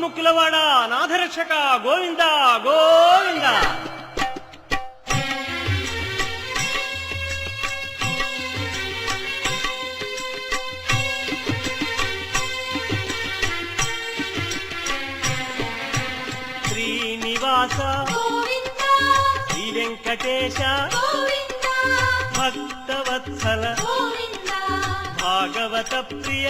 ముక్కులవాడ నాథరక్షక గోవింద గోవింద. శ్రీనివాస శ్రీ వెంకటేశ భక్తవత్సల భాగవత ప్రియ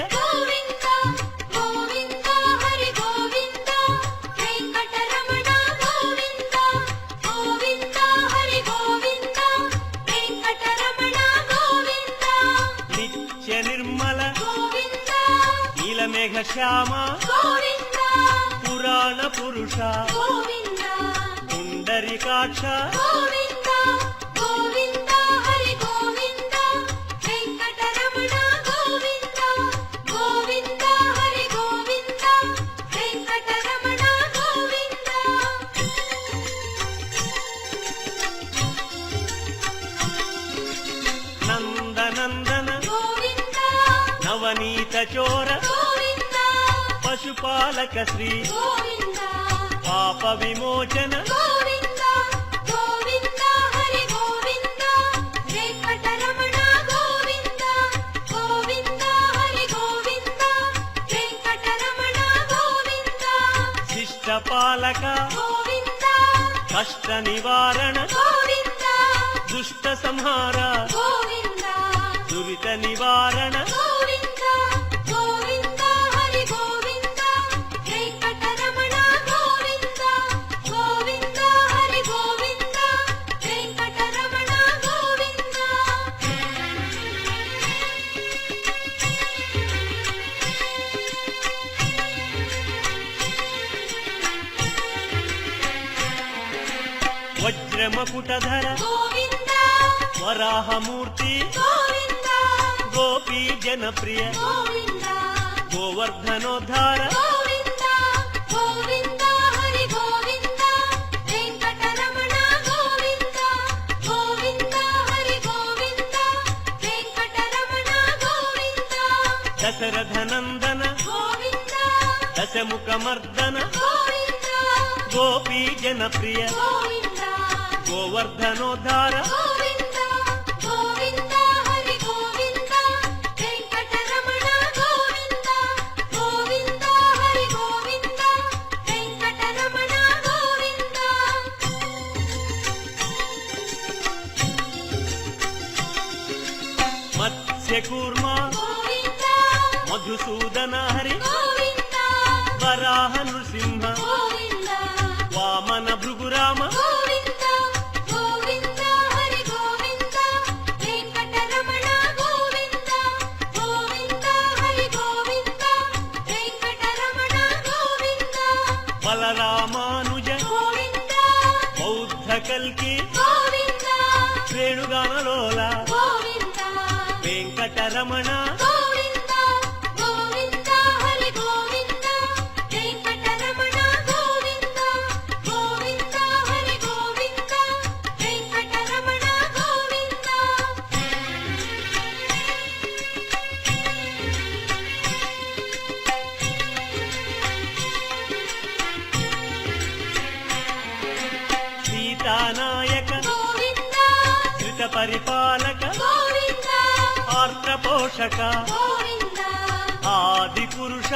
నిత్య నిర్మల నీలమేఘ శ్యామ పురాణ పురుష పుండరీకాక్ష నందనందన నవనీత చోర పశుపాలక శ్రీ పాప విమోచన శిష్టపాలక కష్ట నివారణ దుష్ట సంహార దురిత నివారణ వజ్రమకుటధర వరాహమూర్తి గోపీ జనప్రియ గోవర్ధనోద్ధార దశరథనందన దశముఖమర్దన గోపీ జనప్రియ గోవర్ధనోద్ధార మత్స్యకూర్మ మధుసూదన హరి వరాహ నృసింహ వామన భృగురామ బలరామానుజ బౌద్ధ కల్కి వేణుగానలోల వెంకటరమణ సీతానాయక ధృత పరిపాలక ఆర్త పోషక ఆది పురుష